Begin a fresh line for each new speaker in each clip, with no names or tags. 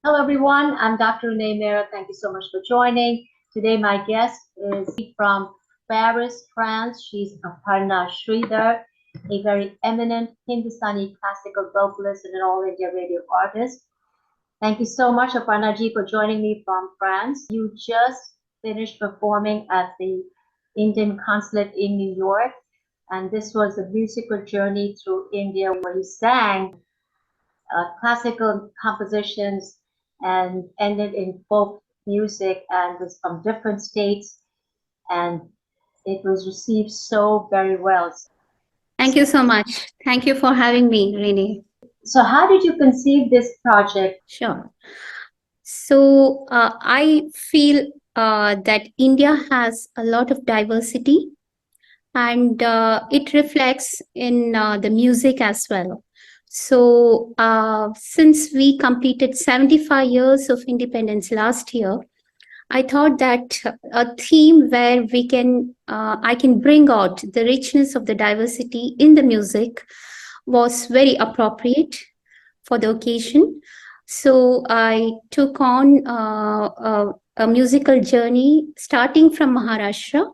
Hello, everyone. I'm Dr. Renee Mehrra. Thank you so much for joining. Today, my guest is from Paris, France. She's Aparna Sreedhar, a very eminent Hindustani classical vocalist and an all India radio artist. Thank you so much, Aparna ji, for joining me from France. You just finished performing at the Indian consulate in New York, and this was a musical journey through India where you sang classical compositions and ended in folk music and was from different states, and it was received so very well.
Thank you so much. Thank you for having me, Renee.
So how did you conceive this project?
Sure. So I feel that India has a lot of diversity, and it reflects in the music as well. So since we completed 75 years of independence last year, I thought that a theme where I can bring out the richness of the diversity in the music was very appropriate for the occasion. So I took on a musical journey starting from Maharashtra,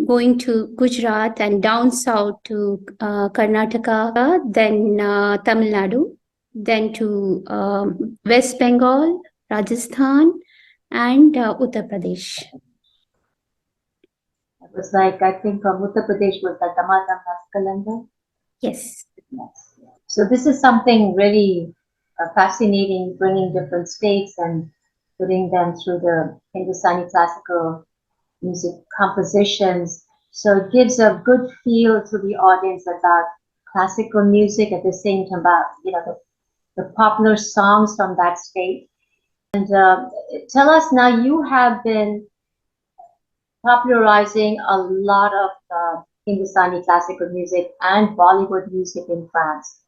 going to Gujarat and down south to Karnataka, then Tamil Nadu, then to West Bengal, Rajasthan, and Uttar Pradesh.
It was like, I think from Uttar Pradesh was the Damadam Kalanda.
Yes.
Yes. So this is something really fascinating, bringing different states and putting them through the Hindustani classical music compositions. So it gives a good feel to the audience about classical music at the same time about the popular songs from that state. And tell us now, you have been popularizing a lot of Hindustani classical music and Bollywood music in France.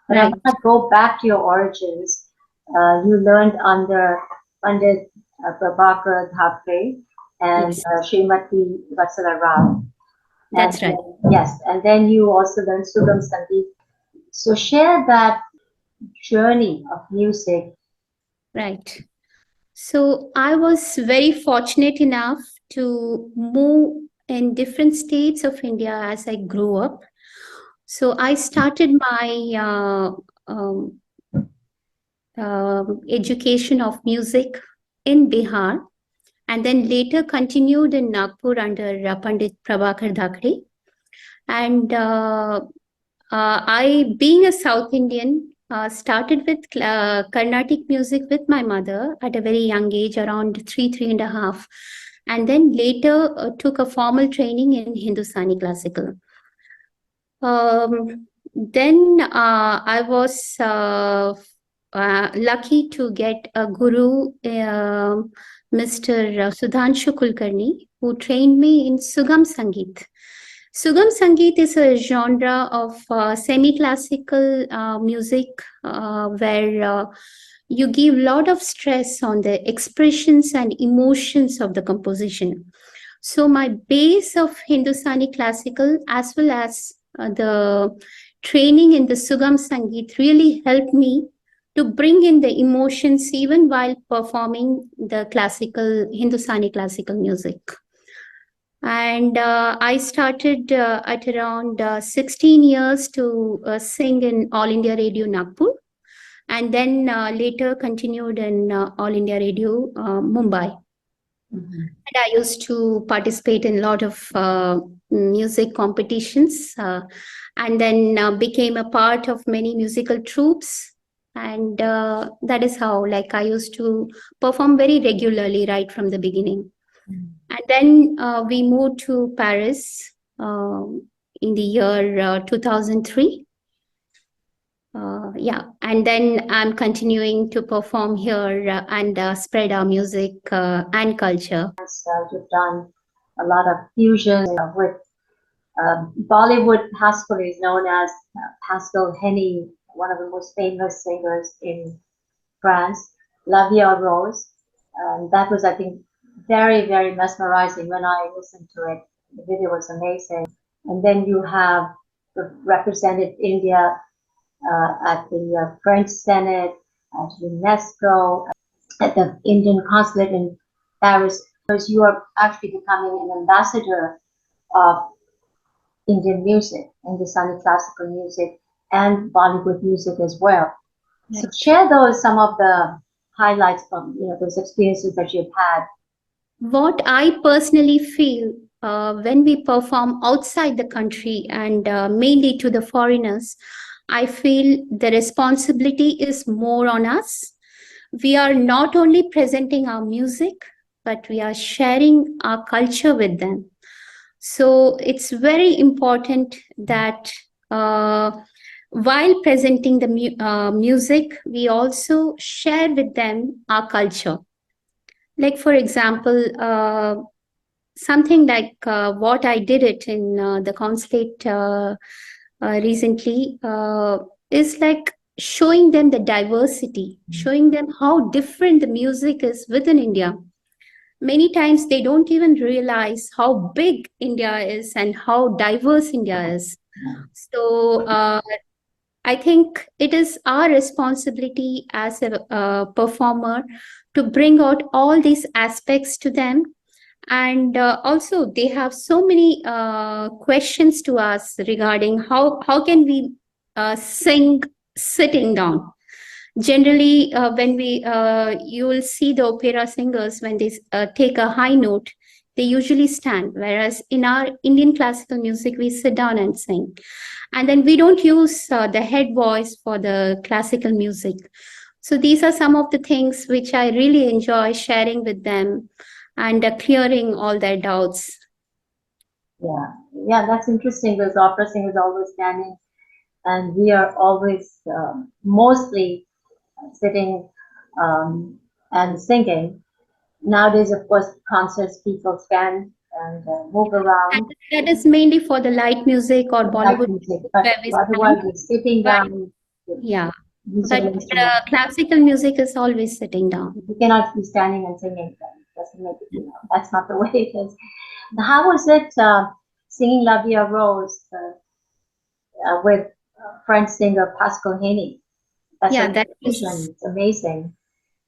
But I want to go back to your origins. You learned under Pandit Prabhakar Thapre and Srimati Vatsala Rao.
That's right.
Yes, and then you also learned Sugam Sangeet. So share that journey of music.
Right. So I was very fortunate enough to move in different states of India as I grew up. So I started my education of music in Bihar, and then later continued in Nagpur under Pandit Prabhakar Thakre. And I, being a South Indian, started with Carnatic music with my mother at a very young age, around 3.5. And then later took a formal training in Hindustani classical. Then I was lucky to get a guru, Mr. Sudhanshu Kulkarni, who trained me in Sugam Sangeet. Sugam Sangeet is a genre of semi-classical music where you give a lot of stress on the expressions and emotions of the composition. So my base of Hindustani classical as well as the training in the Sugam Sangeet really helped me to bring in the emotions even while performing the classical Hindustani classical music. And I started at around 16 years to sing in All India Radio Nagpur, and then later continued in All India Radio Mumbai. And I used to participate in a lot of music competitions, and then became a part of many musical troupes. And that is how, like, I used to perform very regularly right from the beginning. And then we moved to Paris in the year 2003. And then I'm continuing to perform here and spread our music and culture.
You've done a lot of fusion with Bollywood. Pascal is known as Pascal Henny, one of the most famous singers in France, LaVieenRose. That was, I think, very, very mesmerizing when I listened to it. The video was amazing. And then you have represented India at the French Senate at UNESCO, at the Indian consulate in Paris, because you are actually becoming an ambassador of Indian music, Hindustani classical music, and Bollywood music as well.
Right.
So share those, some of the highlights from those experiences that you've had.
What I personally feel when we perform outside the country and mainly to the foreigners, I feel the responsibility is more on us. We are not only presenting our music, but we are sharing our culture with them. So it's very important that while presenting the music, we also share with them our culture. Like, for example, something like what I did it in the consulate recently is like showing them the diversity, showing them how different the music is within India. Many times they don't even realize how big India is and how diverse India is. So I think it is our responsibility as a performer to bring out all these aspects to them. And also they have so many questions to us regarding how can we sing sitting down. Generally, when you will see the opera singers, when they take a high note, they usually stand. Whereas in our Indian classical music, we sit down and sing. And then we don't use the head voice for the classical music. So these are some of the things which I really enjoy sharing with them and clearing all their doubts.
Yeah, that's interesting. Because opera singers always standing, and we are always mostly sitting and singing. Nowadays, of course, concerts people stand and move around.
That is mainly for the light music or
Like
Bollywood
music,
music,
but
where we
otherwise,
stand.
we're sitting
But
down.
yeah,
Musical
but
instruments.
classical music is always sitting down.
You cannot be standing and singing. That doesn't make it. That's not the way it is. How was it singing LaVieenRose with French singer Pascal Henny? That's
Yeah,
a fusion. It's amazing.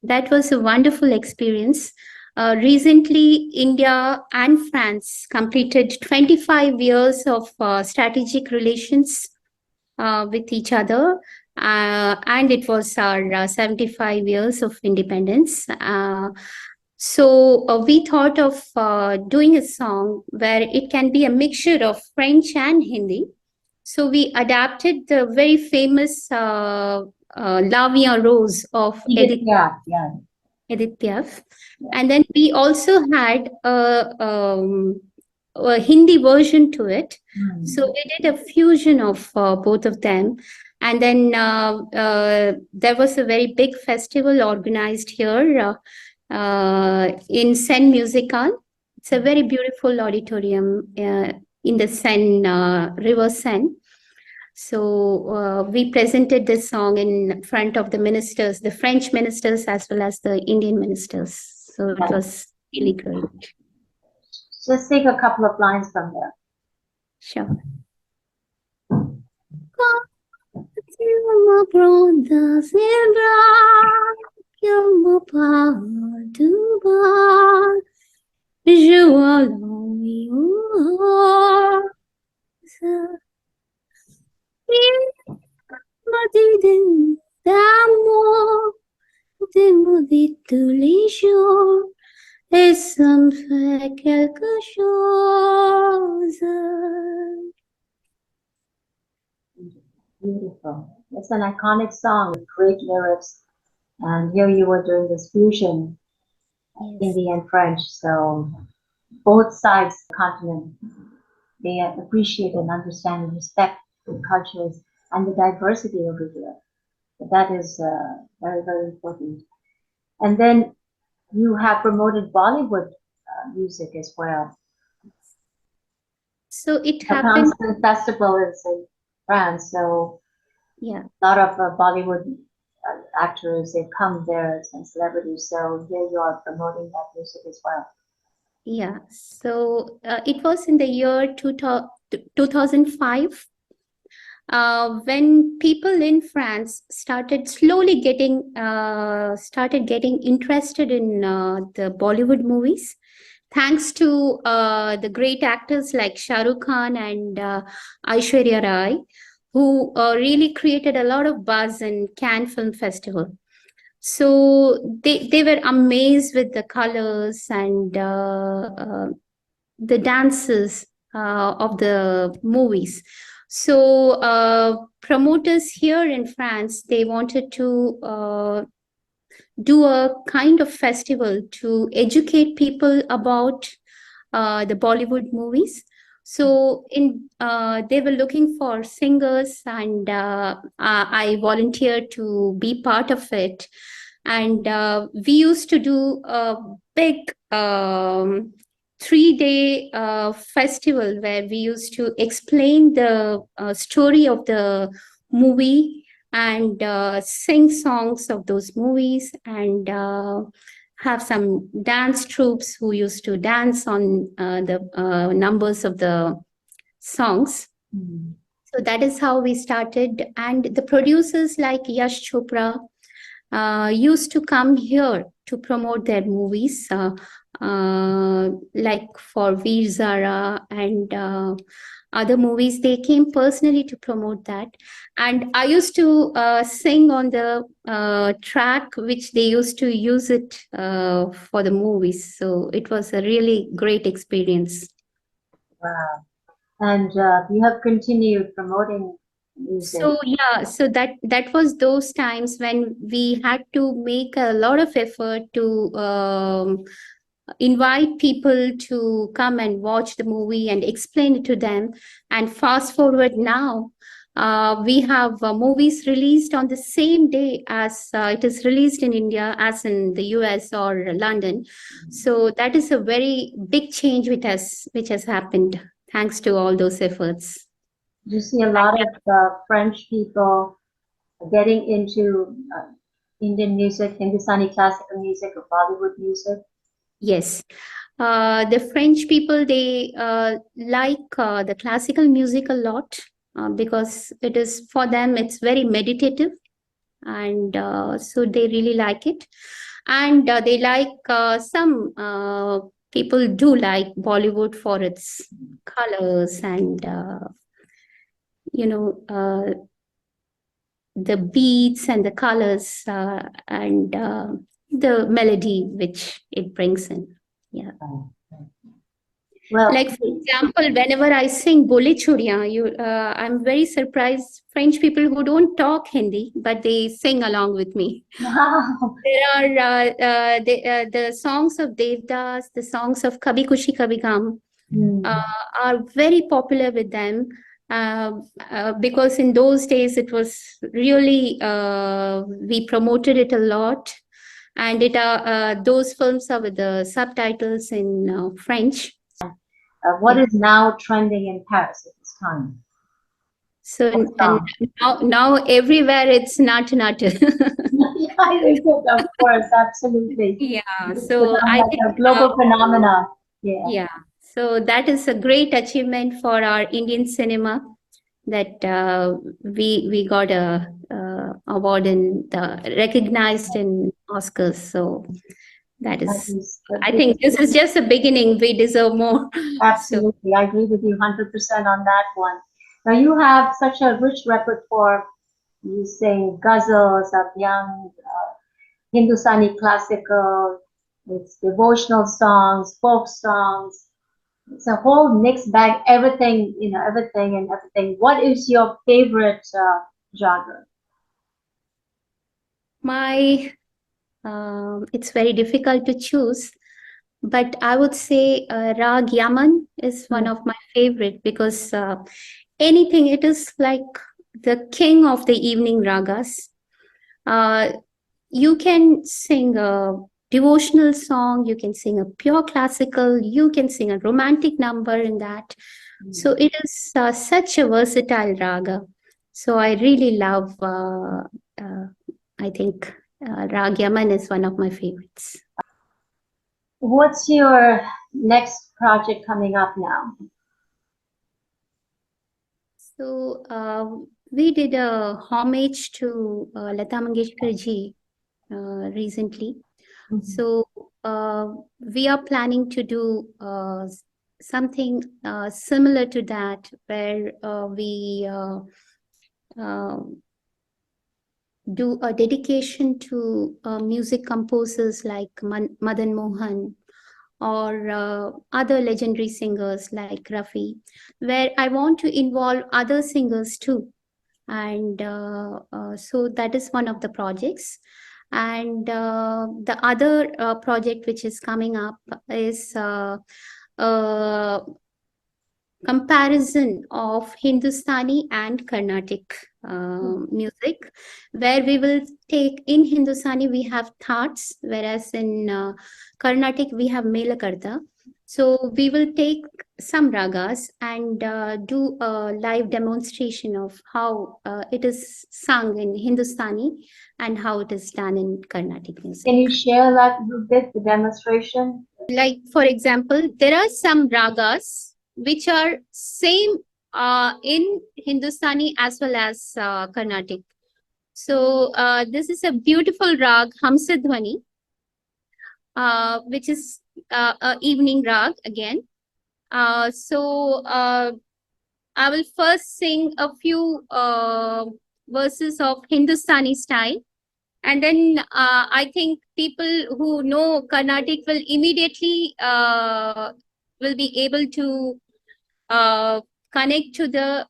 that was a wonderful experience. Recently, India and France completed 25 years of strategic relations with each other. And it was our 75 years of independence. So we thought of doing a song where it can be a mixture of French and Hindi. So we adapted the very famous LaVieenRose of Edith Piaf. And then we also had a Hindi version to it. So we did a fusion of both of them. And then there was a very big festival organized here in Sen Musical. It's a very beautiful auditorium in the Sen, River Sen. So we presented this song in front of the ministers, the French ministers, as well as the Indian ministers. So it was really great.
Just take a couple of lines from there.
Sure. My brothers in black, your power to bar, you alone you are. Madiden d'amor, de maudit tous les jours, et ça me fait quelque chose.
Beautiful. It's an iconic song with great lyrics. And here you were doing this fusion, Hindi and French. So both sides of the continent, they appreciate and understand and respect the cultures and the diversity over here. That is very, very important. And then you have promoted Bollywood music as well.
So it
The
happened.
Constant Festival is in France, so
yeah,
a lot of Bollywood actors, they come there and celebrities. So here you are promoting that music as well.
Yeah. So it was in the year 2005. when people in France slowly getting interested in the Bollywood movies, thanks to the great actors like Shah Rukh Khan and Aishwarya Rai, who really created a lot of buzz in Cannes Film Festival. So they were amazed with the colors and the dances of the movies. So promoters here in France, they wanted to do a kind of festival to educate people about the Bollywood movies. So they were looking for singers, and I volunteered to be part of it. And we used to do a big 3-day festival where we used to explain the story of the movie and sing songs of those movies, and have some dance troupes who used to dance on the numbers of the songs.
Mm-hmm.
So that is how we started. And the producers like Yash Chopra used to come here to promote their movies, like for Veer Zara and other movies. They came personally to promote that. And I used to sing on the track which they used to use it for the movies. So it was a really great experience.
Wow. And you have continued promoting music.
So yeah, so that was those times when we had to make a lot of effort to invite people to come and watch the movie and explain it to them. And fast forward now, we have movies released on the same day as it is released in India, as in the US or London. So that is a very big change which has happened thanks to all those efforts.
You see a lot of French people getting into Indian music, Hindustani classical music, or Bollywood music.
Yes. The French people, they like the classical music a lot because it is, for them, it's very meditative. And so they really like it. And they like some people do like Bollywood for its colors and, the beats and the colors and the melody which it brings in. Yeah.
Well,
like, for example, whenever I sing Bole Churiyan, I'm very surprised French people who don't talk Hindi, but they sing along with me.
wow.
There are the songs of Devdas, the songs of Kabhi Khushi Kabhi Gham are very popular with them. Because in those days it was really we promoted it a lot, and those films are with the subtitles in French.
What is now trending in Paris at this time?
So and now everywhere it's nat.
Yeah, of course, absolutely.
Yeah,
It's
so I
like
think
a global phenomena. Yeah.
Yeah, so that is a great achievement for our Indian cinema, that we got a award recognized in Oscars. So that is, I think this is just a beginning. We deserve more.
Absolutely, I agree with you 100% on that one. Now you have such a rich repertoire. You sing ghazals, young Hindustani classical, it's devotional songs, folk songs. It's a whole mixed bag, everything, everything and everything. What is your favorite genre?
It's very difficult to choose, but I would say Rag Yaman is one of my favorite, because anything, it is like the king of the evening ragas. You can sing a devotional song, you can sing a pure classical, you can sing a romantic number in that. So it is such a versatile raga. So I really love, I think Rag Yaman is one of my favorites.
What's your next project coming up now?
So we did a homage to Lata Mangeshkar ji recently. So we are planning to do something similar to that, where we do a dedication to music composers like Madan Mohan or other legendary singers like Rafi, where I want to involve other singers too. And so that is one of the projects. And the other project which is coming up is comparison of Hindustani and Carnatic music, where we will take, in Hindustani we have thoughts, whereas in Carnatic we have Melakarta. So we will take some ragas and do a live demonstration of how it is sung in Hindustani and how it is done in Carnatic music.
Can you share that a bit, the demonstration?
Like, for example, there are some ragas which are same in Hindustani as well as Carnatic. So this is a beautiful rag, Hamsadhwani, which is a evening rag again. So I will first sing a few verses of Hindustani style. And then I think people who know Carnatic will immediately will be able to connect to the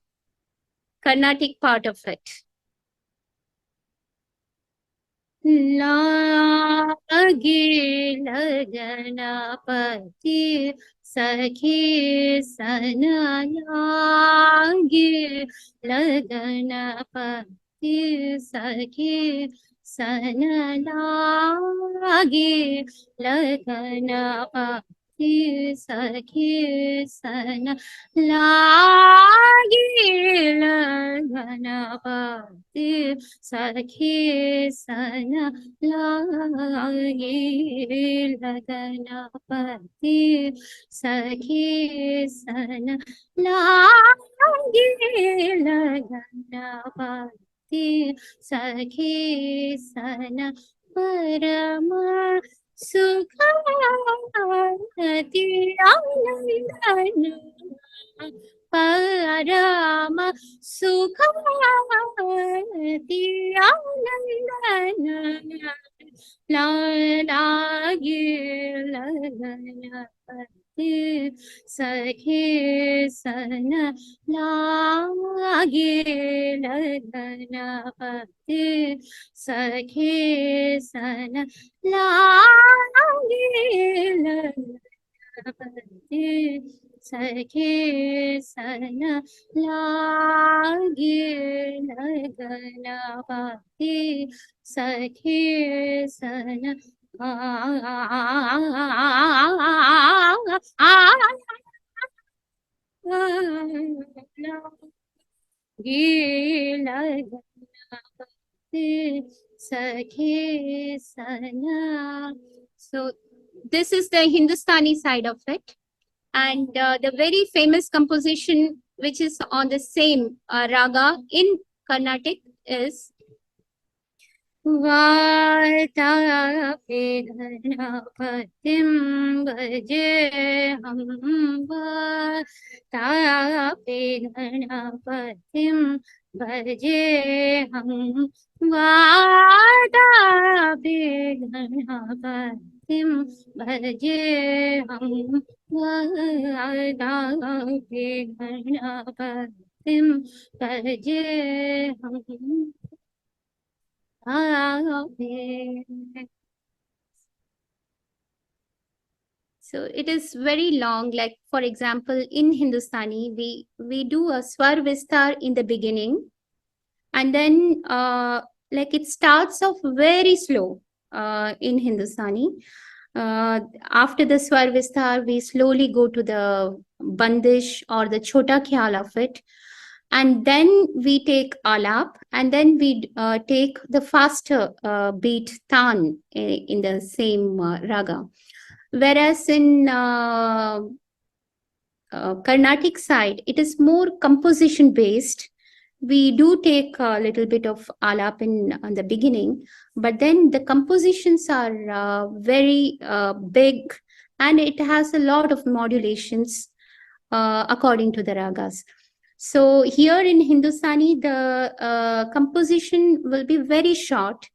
Carnatic part of it. Lage laganapati sakhi sana lage laganapati sakhi sana lage laganapati sakhi sana lage laganapati sakhi sana lage laganapati sakhi sana lage laganapati sakhi sana parama sukhanati anandana parama sukhanati anandana lage laganapati sakhi sana lage laganapati sakhi sana lage laganapati sakhi sana lage laganapati sakhi sana So this is the Hindustani side of it. And the very famous composition which is on the same raga in Carnatic is Vatapi Ganapatim Bhaje Ham Vatapi Ganapatim Bhaje Ham Vatapi Ganapatim Bhaje Ham Vatapi Ganapatim Bhaje Ham. So it is very long. Like, for example, in Hindustani, we do a swar vistar in the beginning, and then like it starts off very slow in Hindustani. After the swar vistar, we slowly go to the bandish or the chota khyal of it. And then we take alap, and then we take the faster beat tan in the same raga. Whereas in Carnatic side, it is more composition based. We do take a little bit of alap in the beginning, but then the compositions are very big, and it has a lot of modulations according to the ragas. So here in Hindustani, the composition will be very short,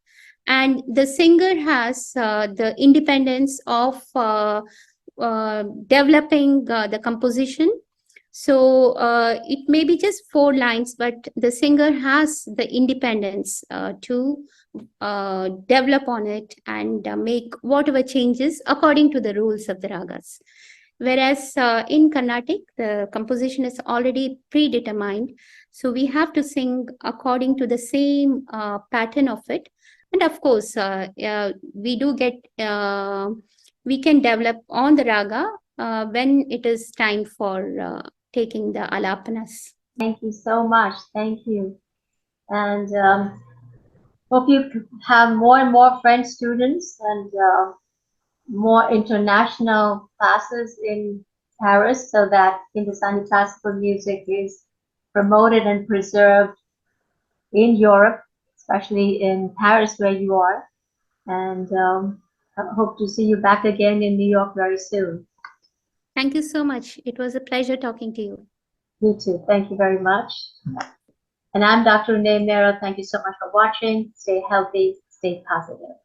and the singer has the independence of developing the composition. So it may be just 4 lines, but the singer has the independence to develop on it and make whatever changes according to the rules of the ragas. Whereas in Carnatic, the composition is already predetermined. So we have to sing according to the same pattern of it. And of course, we do get, we can develop on the raga when it is time for taking the alapanas.
Thank you so much. Thank you. And hope you have more and more French students and more international classes in Paris, so that Hindustani classical music is promoted and preserved in Europe, especially in Paris where you are. And I hope to see you back again in New York very soon.
Thank you so much. It was a pleasure talking to you.
You too. Thank you very much. And I'm Dr. Renee Mehrra. Thank you so much for watching. Stay healthy, stay positive.